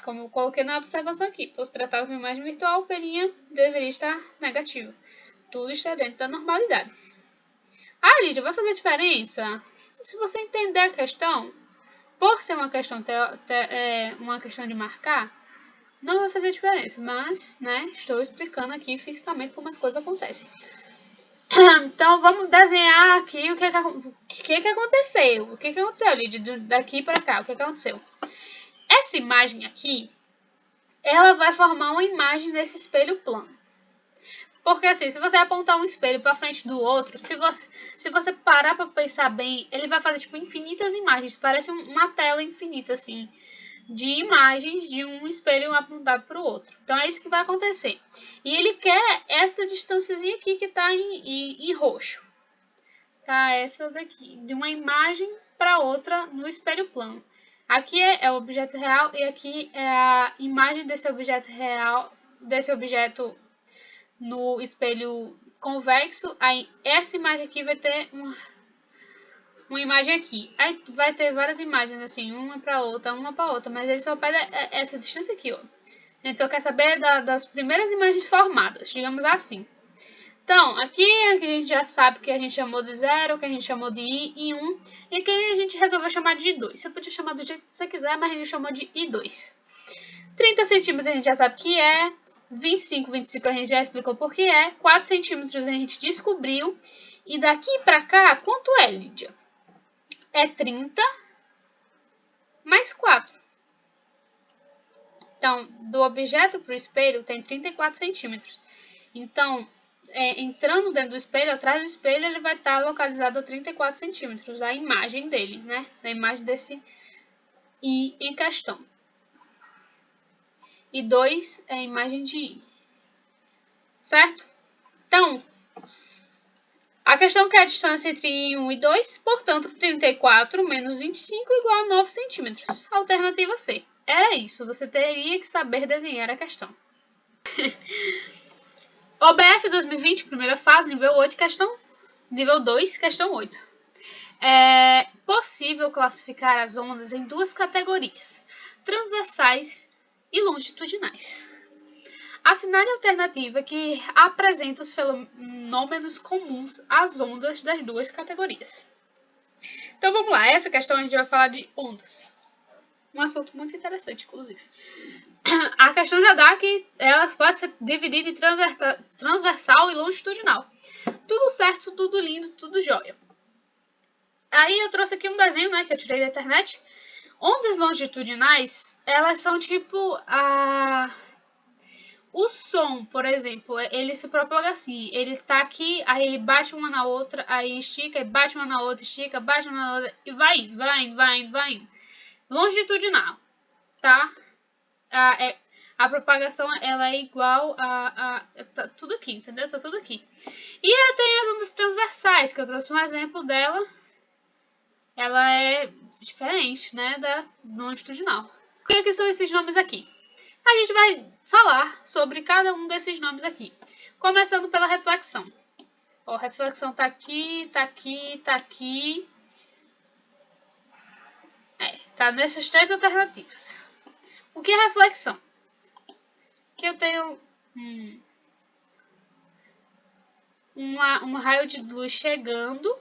Como eu coloquei na observação aqui, por se tratar de uma imagem virtual, pelinha deveria estar negativa. Tudo está dentro da normalidade. Ah, Lídia, vai fazer diferença? Se você entender a questão, por ser uma questão de marcar, não vai fazer diferença, mas, né, estou explicando aqui fisicamente como as coisas acontecem. Então, vamos desenhar aqui o que aconteceu. O que aconteceu, Lídia, daqui para cá, o que aconteceu? Essa imagem aqui, ela vai formar uma imagem desse espelho plano. Porque assim, se você apontar um espelho para frente do outro, se você parar para pensar bem, ele vai fazer tipo infinitas imagens, parece uma tela infinita assim, de imagens de um espelho apontado para o outro. Então é isso que vai acontecer. E ele quer essa distânciazinha aqui que está em roxo. Tá, essa daqui, de uma imagem para outra no espelho plano. Aqui é o objeto real e aqui é a imagem desse objeto real, desse objeto no espelho convexo, aí essa imagem aqui vai ter uma imagem aqui. Aí vai ter várias imagens assim, uma para outra, mas ele só pede essa distância aqui, ó. A gente só quer saber das primeiras imagens formadas, digamos assim. Então, aqui a gente já sabe que a gente chamou de 0, que a gente chamou de I e 1, e aqui a gente resolveu chamar de I2. Você podia chamar do jeito que você quiser, mas a gente chamou de I2. 30 centímetros a gente já sabe que é, 25 a gente já explicou por que é, 4 centímetros a gente descobriu, e daqui pra cá, quanto é, Lídia? É 30 mais 4. Então, do objeto para o espelho tem 34 centímetros. Então, entrando dentro do espelho, atrás do espelho, ele vai estar localizado a 34 centímetros, a imagem dele, né? A imagem desse I em questão. E 2 é a imagem de I. Certo? Então, a questão quer a distância entre I, 1 e 2, portanto, 34 menos 25 igual a 9 centímetros. Alternativa C. Era isso, você teria que saber desenhar a questão. OBF 2020, primeira fase, nível 8, questão. Nível 2, questão 8. É possível classificar as ondas em duas categorias, transversais e longitudinais. Assinale a alternativa que apresenta os fenômenos comuns às ondas das duas categorias. Então vamos lá, essa questão a gente vai falar de ondas. Um assunto muito interessante, inclusive. A questão já dá que elas podem ser divididas em transversal e longitudinal. Tudo certo, tudo lindo, tudo jóia. Aí eu trouxe aqui um desenho, né, que eu tirei da internet. Ondas longitudinais, elas são tipo o som, por exemplo, ele se propaga assim. Ele tá aqui, aí ele bate uma na outra, aí estica, e bate uma na outra, estica, bate uma na outra, e vai indo, vai indo, vai indo, vai indo. Longitudinal, tá? A propagação, ela é igual tá tudo aqui, entendeu? Tá tudo aqui. E ela tem as ondas transversais, que eu trouxe um exemplo dela. Ela é diferente, né, da longitudinal. O que são esses nomes aqui? A gente vai falar sobre cada um desses nomes aqui. Começando pela reflexão. Ó, a reflexão tá aqui, tá aqui, tá aqui. Tá nessas três alternativas. O que é reflexão? Que eu tenho um raio de luz chegando,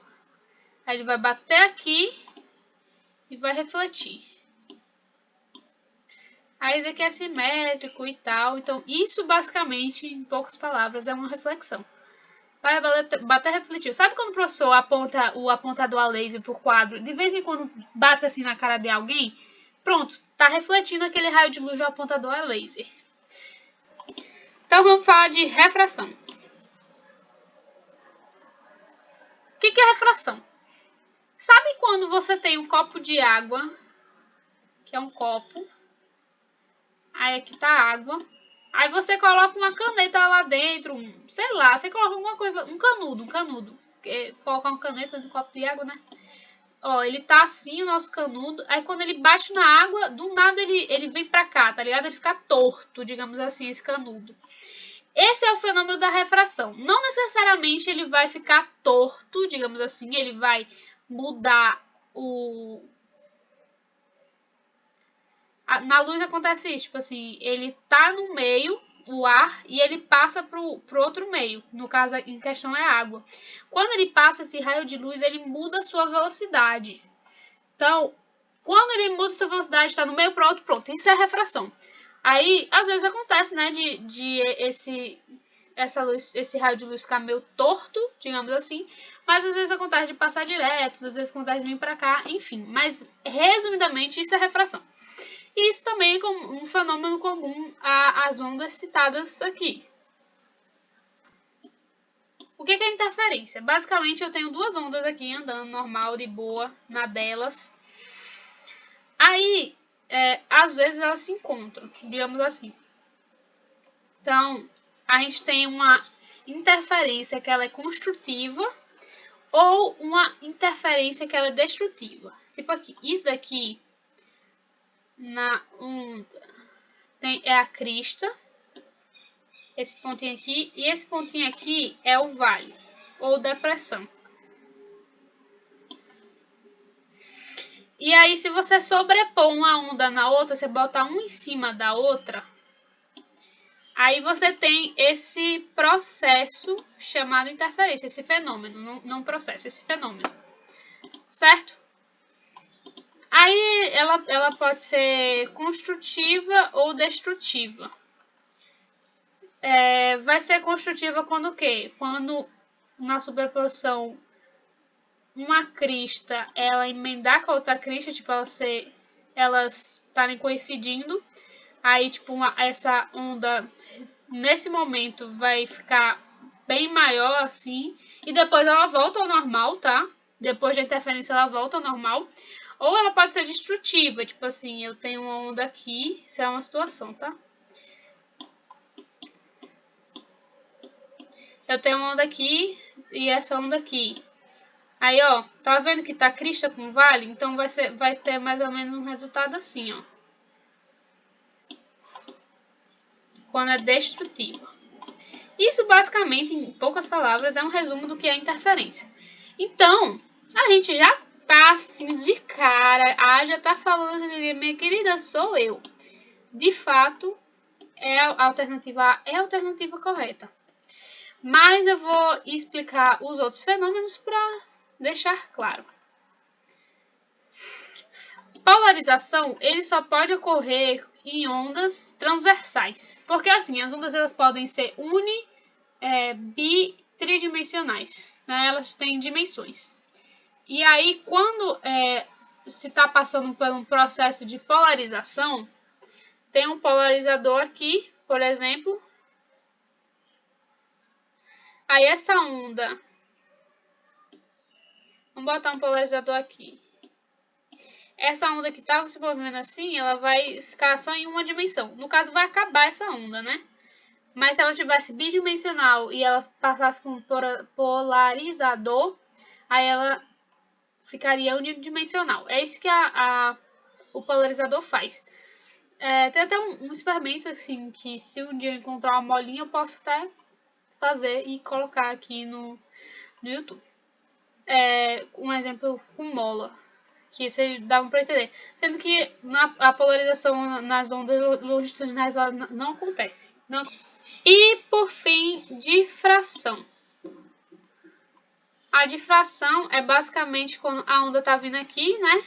aí ele vai bater aqui e vai refletir. Aí isso aqui é simétrico e tal, então isso basicamente, em poucas palavras, é uma reflexão. Vai bater refletir. Sabe quando o professor aponta o apontador a laser por quadro, de vez em quando bate assim na cara de alguém? Pronto, tá refletindo aquele raio de luz do apontador a laser. Então vamos falar de refração. O que é refração? Sabe quando você tem um copo de água, que é um copo, aí aqui tá a água, aí você coloca uma caneta lá dentro, sei lá, você coloca alguma coisa, um canudo, colocar uma caneta no copo de água, né? Ó, ele tá assim, o nosso canudo, aí quando ele bate na água, do nada ele vem pra cá, tá ligado? Ele fica torto, digamos assim, esse canudo. Esse é o fenômeno da refração. Não necessariamente ele vai ficar torto, digamos assim, ele vai mudar na luz acontece isso, tipo assim, ele tá no meio, o ar, e ele passa pro outro meio. No caso, em questão é água. Quando ele passa esse raio de luz, ele muda a sua velocidade. Então, quando ele muda a sua velocidade, está no meio para outro, pronto. Isso é refração. Aí, às vezes acontece, né, esse raio de luz ficar meio torto, digamos assim, mas às vezes acontece de passar direto, às vezes acontece de vir para cá, enfim. Mas, resumidamente, isso é refração. E isso também é um fenômeno comum às ondas citadas aqui. O que é interferência? Basicamente, eu tenho duas ondas aqui andando normal, de boa, na delas. Aí, às vezes elas se encontram, digamos assim. Então, a gente tem uma interferência que ela é construtiva ou uma interferência que ela é destrutiva. Tipo aqui, isso daqui na onda é a crista, esse pontinho aqui, e esse pontinho aqui é o vale, ou depressão. E aí, se você sobrepor uma onda na outra, você botar uma em cima da outra, aí você tem esse processo chamado interferência, esse fenômeno, não processo, esse fenômeno, certo? Aí ela pode ser construtiva ou destrutiva. Vai ser construtiva quando o quê? Quando na superposição uma crista ela emendar com a outra crista, tipo elas estarem coincidindo, aí tipo essa onda nesse momento vai ficar bem maior assim, e depois ela volta ao normal, tá? Depois da interferência ela volta ao normal. Ou ela pode ser destrutiva, tipo assim, eu tenho uma onda aqui, isso é uma situação, tá? Eu tenho uma onda aqui e essa onda aqui. Aí, ó, tá vendo que tá crista com vale? Então vai ter mais ou menos um resultado assim, ó. Quando é destrutiva. Isso, basicamente, em poucas palavras, é um resumo do que é interferência. Então, a gente já tá assim de cara, já tá falando, minha querida, sou eu. De fato, a alternativa A é a alternativa correta. Mas eu vou explicar os outros fenômenos para deixar claro. Polarização, ele só pode ocorrer em ondas transversais. Porque assim, as ondas elas podem ser tridimensionais, né? Elas têm dimensões. E aí, quando se está passando por um processo de polarização, tem um polarizador aqui, por exemplo. Aí essa onda, vamos botar um polarizador aqui. Essa onda que estava se movendo assim, ela vai ficar só em uma dimensão. No caso, vai acabar essa onda, né? Mas se ela tivesse bidimensional e ela passasse por um polarizador, aí ela ficaria unidimensional. É isso que o polarizador faz. Tem até um experimento assim, que se um dia eu encontrar uma molinha, eu posso até fazer e colocar aqui no YouTube. Um exemplo com mola, que vocês davam para entender. Sendo que a polarização nas ondas longitudinais não acontece. E, por fim, difração. A difração é basicamente quando a onda está vindo aqui, né?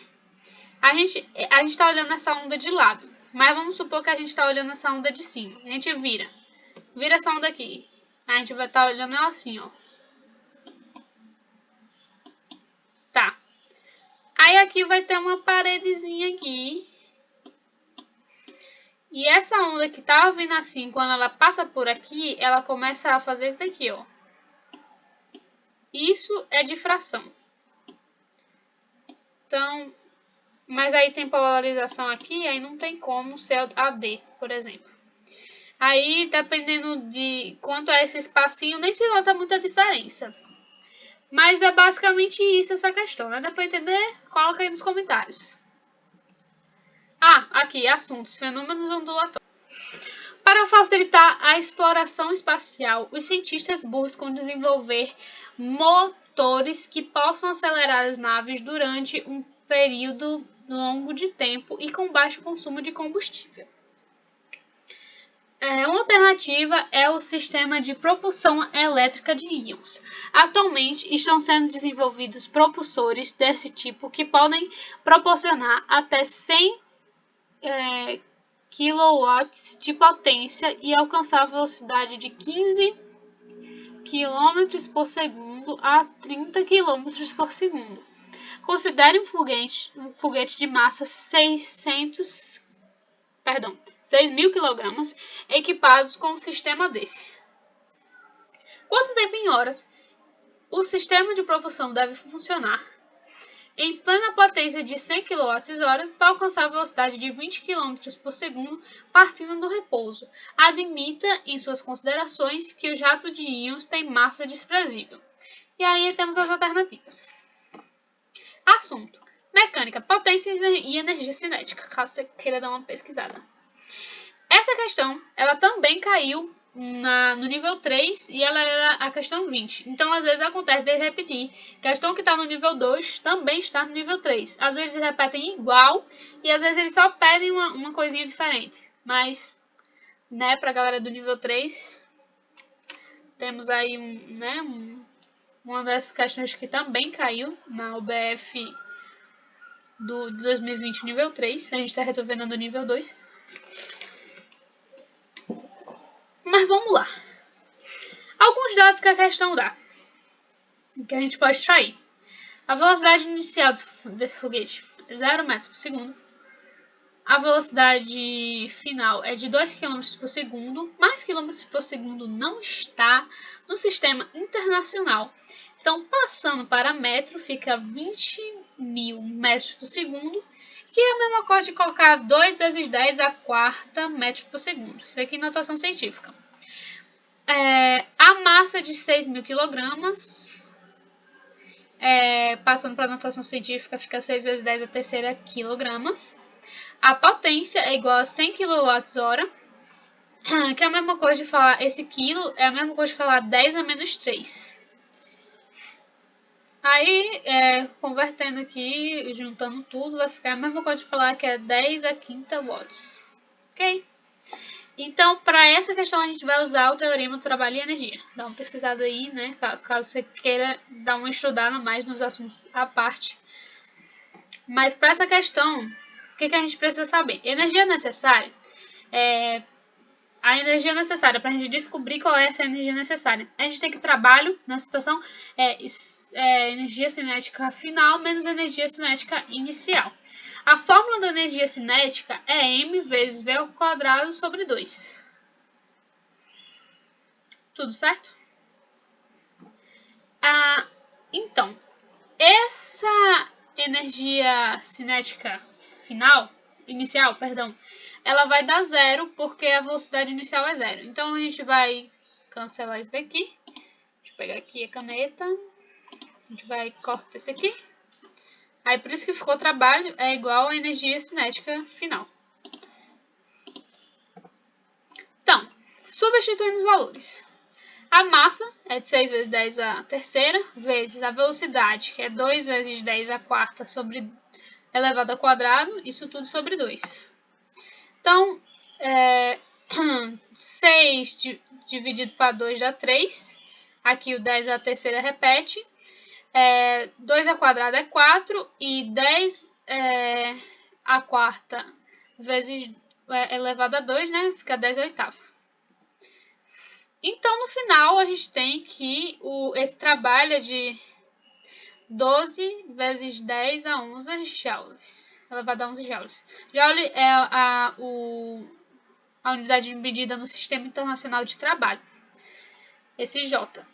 A gente está olhando essa onda de lado. Mas vamos supor que a gente está olhando essa onda de cima. A gente vira essa onda aqui. A gente vai estar olhando ela assim, ó. Tá. Aí aqui vai ter uma paredezinha aqui. E essa onda que tava vindo assim, quando ela passa por aqui, ela começa a fazer isso daqui, ó. Isso é difração. Então, mas aí tem polarização aqui, aí não tem como ser AD, por exemplo. Aí, dependendo de quanto é esse espacinho, nem se nota muita diferença. Mas é basicamente isso, essa questão, né? Dá pra entender? Coloca aí nos comentários. Aqui, assuntos, fenômenos ondulatórios. Para facilitar a exploração espacial, os cientistas buscam desenvolver motores que possam acelerar as naves durante um período longo de tempo e com baixo consumo de combustível. Uma alternativa é o sistema de propulsão elétrica de íons. Atualmente estão sendo desenvolvidos propulsores desse tipo que podem proporcionar até 100 kW de potência e alcançar a velocidade de 15 km por segundo a 30 km por segundo. Considere um foguete de massa 6.000 kg equipados com um sistema desse. Quanto tempo em horas o sistema de propulsão deve funcionar em plena potência de 100 kWh para alcançar a velocidade de 20 km por segundo partindo do repouso? Admita em suas considerações que o jato de íons tem massa desprezível. E aí temos as alternativas. Assunto: mecânica, potência e energia cinética, caso você queira dar uma pesquisada. Essa questão, ela também caiu no nível 3 e ela era a questão 20. Então, às vezes acontece de repetir. Questão que está no nível 2 também está no nível 3. Às vezes eles repetem igual e às vezes eles só pedem uma coisinha diferente. Mas, né, para a galera do nível 3, temos aí uma dessas questões que também caiu na UBF do 2020 nível 3. A gente está resolvendo no nível 2. Mas vamos lá. Alguns dados que a questão dá, que a gente pode extrair. A velocidade inicial desse foguete é 0 metros por segundo. A velocidade final é de 2 km por segundo, mais km por segundo não está no sistema internacional. Então, passando para metro, fica 20.000 metros por segundo, que é a mesma coisa de colocar 2 vezes 10 a quarta metros por segundo. Isso aqui é notação científica. A massa de 6.000 kg, passando para a notação científica, fica 6 vezes 10 a terceira quilogramas. A potência é igual a 100 kWh, que é a mesma coisa de falar, esse quilo é a mesma coisa de falar 10 a menos 3. Aí, convertendo aqui, juntando tudo, vai ficar a mesma coisa de falar que é 10 a quinta watts. Ok? Então, para essa questão, a gente vai usar o teorema do trabalho e energia. Dá uma pesquisada aí, né? Caso você queira dar uma estudada mais nos assuntos à parte. Mas para essa questão, o que a gente precisa saber? Energia necessária. A energia necessária, para a gente descobrir qual é essa energia necessária. A gente tem que trabalho, na situação, energia cinética final menos energia cinética inicial. A fórmula da energia cinética é m vezes v ao quadrado sobre 2. Tudo certo? Então, essa energia cinética inicial, ela vai dar zero porque a velocidade inicial é zero. Então, a gente vai cancelar isso daqui. Deixa eu pegar aqui a caneta. A gente vai cortar isso aqui. Aí, por isso que ficou trabalho é igual à energia cinética final. Então, substituindo os valores. A massa é de 6 vezes 10 a terceira, vezes a velocidade, que é 2 vezes 10 a quarta sobre elevado ao quadrado, isso tudo sobre 2. Então, 6 dividido para 2 dá 3. Aqui o 10 a terceira repete. 2 ao quadrado é 4 e 10 a quarta vezes elevado a 2, né? Fica 10 a oitava. Então, no final, a gente tem que esse trabalho é de 12 vezes 10 a 11 joules, elevado a 11 joules. Joule é a unidade de medida no Sistema Internacional de Trabalho, esse J.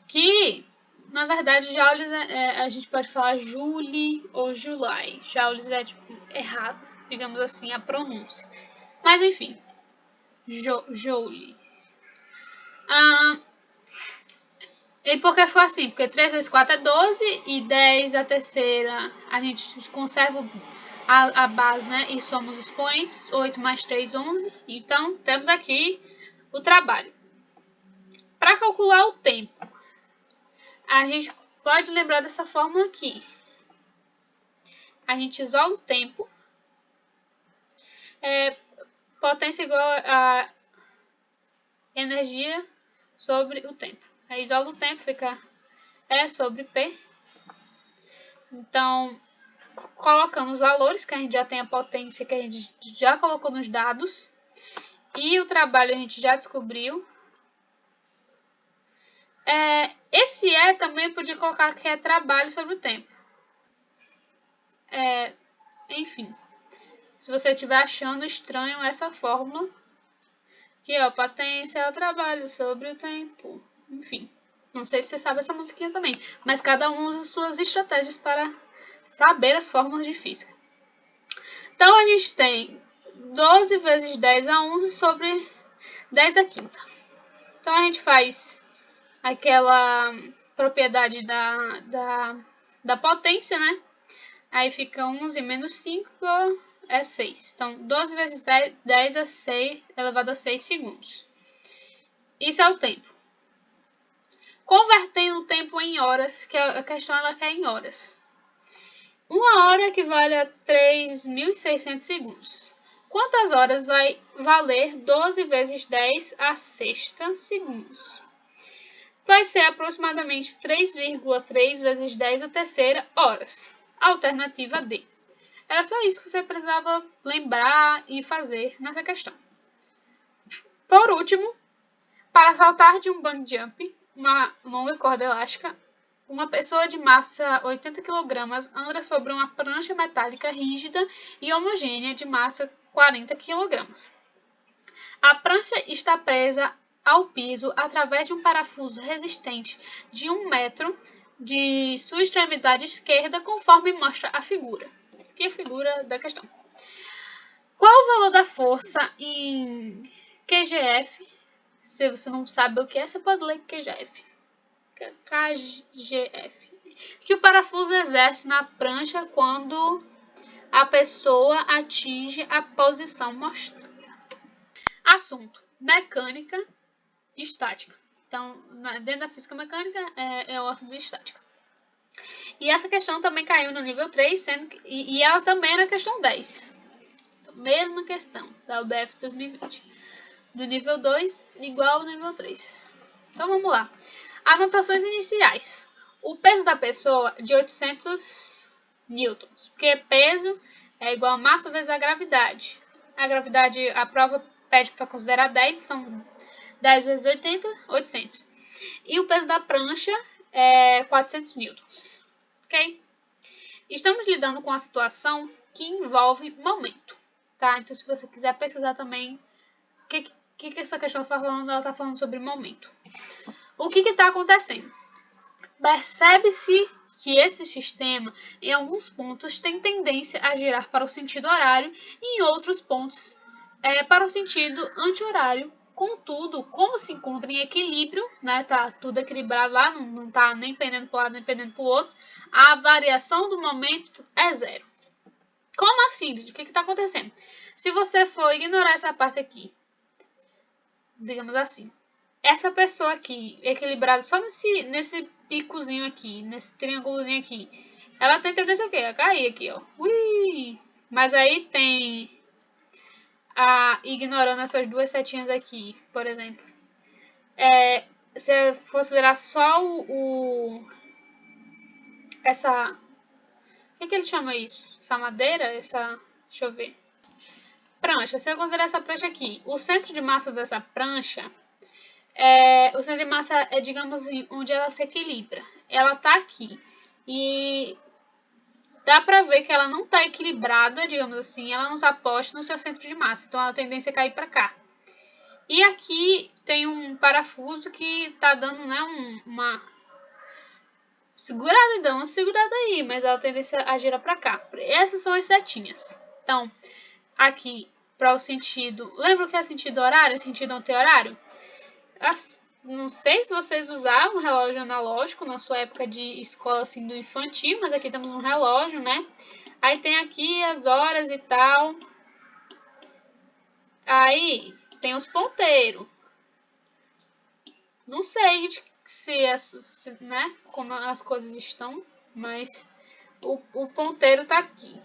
Que, na verdade, joules a gente pode falar joule ou july. Joules é errado, digamos assim, a pronúncia. Mas, enfim, joule. E por que ficou assim? Porque 3 vezes 4 é 12 e 10 a terceira, a gente conserva a base, né? E somos os expoentes, 8 mais 3, 11. Então, temos aqui o trabalho. Para calcular o tempo, a gente pode lembrar dessa fórmula aqui. A gente isola o tempo. Potência igual a energia sobre o tempo. Aí isola o tempo, fica E sobre P. Então, colocando os valores, que a gente já tem a potência que a gente já colocou nos dados, e o trabalho a gente já descobriu. Esse também podia colocar que é trabalho sobre o tempo. Enfim, se você estiver achando estranho essa fórmula, que potência é o trabalho sobre o tempo. Enfim, não sei se você sabe essa musiquinha também, mas cada um usa suas estratégias para saber as fórmulas de física. Então, a gente tem 12 vezes 10 a 11 sobre 10 a quinta. Então, a gente faz aquela propriedade da potência, né? Aí fica 11 menos 5 é 6. Então, 12 vezes 10 é 6 elevado a 6 segundos. Isso é o tempo. Convertendo o tempo em horas, que a questão ela quer em horas. 1 hora equivale a 3.600 segundos. Quantas horas vai valer 12 vezes 10 a sexta segundos? Vai ser aproximadamente 3,3 vezes 10 a terceira horas. Alternativa D. Era só isso que você precisava lembrar e fazer nessa questão. Por último, para saltar de um bungee jump, uma longa corda elástica, uma pessoa de massa 80 kg anda sobre uma prancha metálica rígida e homogênea de massa 40 kg. A prancha está presa ao piso através de um parafuso resistente de 1 metro de sua extremidade esquerda, conforme mostra a figura. Aqui é a figura da questão. Qual o valor da força em QGF? Se você não sabe o que é, você pode ler QGF. KGF. Que o parafuso exerce na prancha quando a pessoa atinge a posição mostrada. Assunto: mecânica e estática. Então, dentro da física mecânica é o assunto de estática. E essa questão também caiu no nível 3, e ela também era questão 10. Então, mesma questão da UBF 2020. Do nível 2 igual ao nível 3. Então vamos lá. Anotações iniciais. O peso da pessoa de 800 newtons, porque peso é igual a massa vezes a gravidade. A gravidade, a prova pede para considerar 10, então 10 vezes 80, 800. E o peso da prancha é 400 newtons. Ok? Estamos lidando com a situação que envolve momento. Tá? Então, se você quiser pesquisar também o que essa questão está falando, ela está falando sobre momento. O que está acontecendo? Percebe-se que esse sistema, em alguns pontos, tem tendência a girar para o sentido horário e em outros pontos para o sentido anti-horário. Contudo, como se encontra em equilíbrio, né, tá tudo equilibrado lá, não está nem pendendo para um lado nem pendendo para o outro, a variação do momento é zero. Como assim? O que está acontecendo? Se você for ignorar essa parte aqui, digamos assim, essa pessoa aqui, equilibrada só nesse picozinho aqui, nesse triângulozinho aqui, ela tem tendência o quê? A cair aqui, ó. Ui! Mas aí tem ignorando essas duas setinhas aqui, por exemplo. Se considerar só essa... O que ele chama isso? Essa madeira? Deixa eu ver. Prancha. Se eu considerar essa prancha aqui, o centro de massa dessa prancha... o centro de massa é, digamos, onde ela se equilibra. Ela tá aqui. E dá pra ver que ela não tá equilibrada, digamos assim. Ela não tá posta no seu centro de massa. Então, ela tem tendência a cair pra cá. E aqui tem um parafuso que tá dando, né, uma segurada, então, uma segurada aí. Mas ela tem tendência a girar pra cá. Essas são as setinhas. Então, aqui, para o sentido... Lembra o que é sentido horário? Sentido anti-horário? Não sei se vocês usavam relógio analógico na sua época de escola assim do infantil, mas aqui temos um relógio, né? Aí tem aqui as horas e tal. Aí tem os ponteiros. Não sei se né, como as coisas estão, mas o ponteiro tá aqui.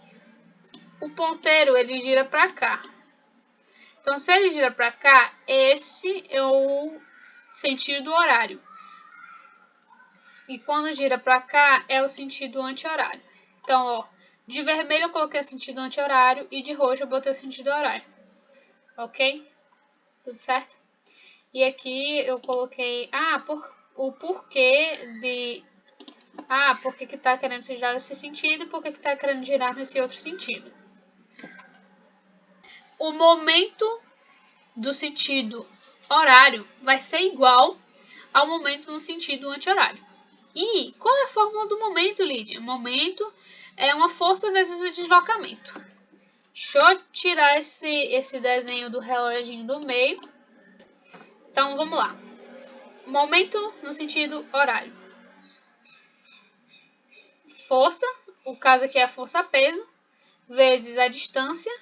O ponteiro ele gira para cá. Então, se ele gira para cá, esse é o sentido horário. E quando gira para cá, é o sentido anti-horário. Então, ó, de vermelho eu coloquei o sentido anti-horário e de roxo eu botei o sentido horário. Ok? Tudo certo? E aqui eu coloquei, o porquê de... por que tá querendo girar nesse sentido e por que tá querendo girar nesse outro sentido. O momento do sentido horário vai ser igual ao momento no sentido anti-horário. E qual é a fórmula do momento, Lídia? Momento é uma força vezes o deslocamento. Deixa eu tirar esse desenho do reloginho do meio. Então, vamos lá. Momento no sentido horário. Força, o caso aqui é a força-peso, vezes a distância.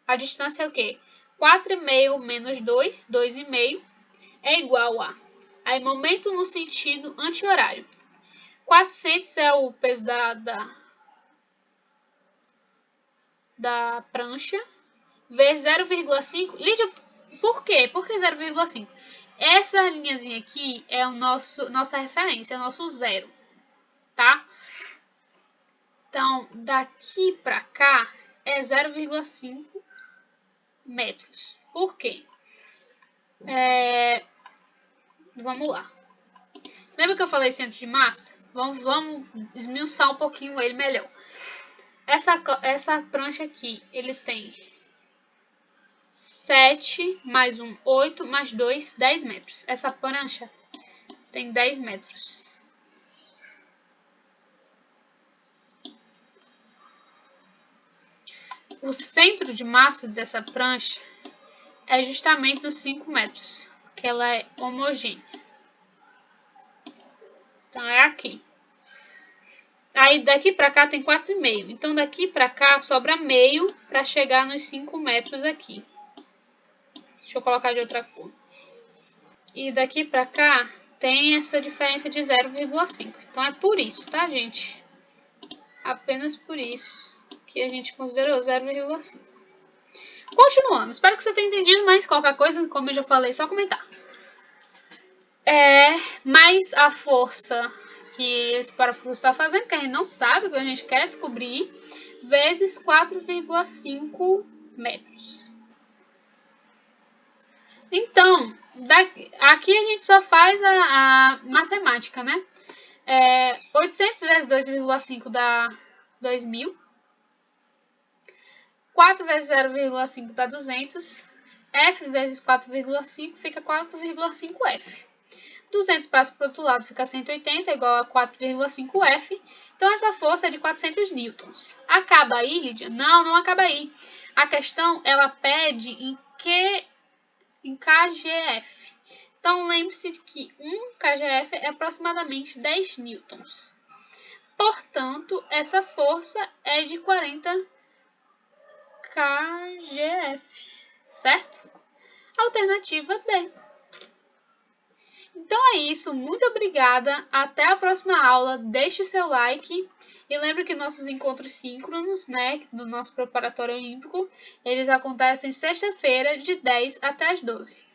A distância é o quê? 4,5 menos 2, 2,5. é igual a... Aí, momento no sentido anti-horário. 400 é o peso da prancha, vezes 0,5. Lídia, por quê? Por que 0,5? Essa linhazinha aqui é nossa referência, é o nosso zero, tá? Então, daqui para cá é 0,5 metros. Por quê? Vamos lá. Lembra que eu falei centro de massa? Vamos esmiuçar um pouquinho ele melhor. Essa prancha aqui, ele tem 7 mais 1, 8 mais 2, 10 metros. Essa prancha tem 10 metros. O centro de massa dessa prancha é justamente nos 5 metros, que ela é homogênea. Então, é aqui. Aí, daqui para cá tem 4,5. Então, daqui para cá sobra meio para chegar nos 5 metros aqui. Deixa eu colocar de outra cor. E daqui para cá tem essa diferença de 0,5. Então, é por isso, tá, gente? Apenas por isso que a gente considerou 0,5. Continuando. Espero que você tenha entendido, mas qualquer coisa, como eu já falei, é só comentar. Mais a força que esse parafuso está fazendo, que a gente não sabe, que a gente quer descobrir, vezes 4,5 metros. Então, aqui a gente só faz a matemática, né? 800 vezes 2,5 dá 2.000. 4 vezes 0,5 dá 200. F vezes 4,5 fica 4,5F. 200 passa para o outro lado, fica 180, igual a 4,5F. Então, essa força é de 400 newtons. Acaba aí, Lídia? Não, não acaba aí. A questão, ela pede em kgf. Então, lembre-se de que 1 kgf é aproximadamente 10 newtons. Portanto, essa força é de 40 kgf, certo? Alternativa D. Então é isso, muito obrigada, até a próxima aula, deixe seu like e lembre que nossos encontros síncronos, né, do nosso preparatório olímpico, eles acontecem sexta-feira de 10 até as 12.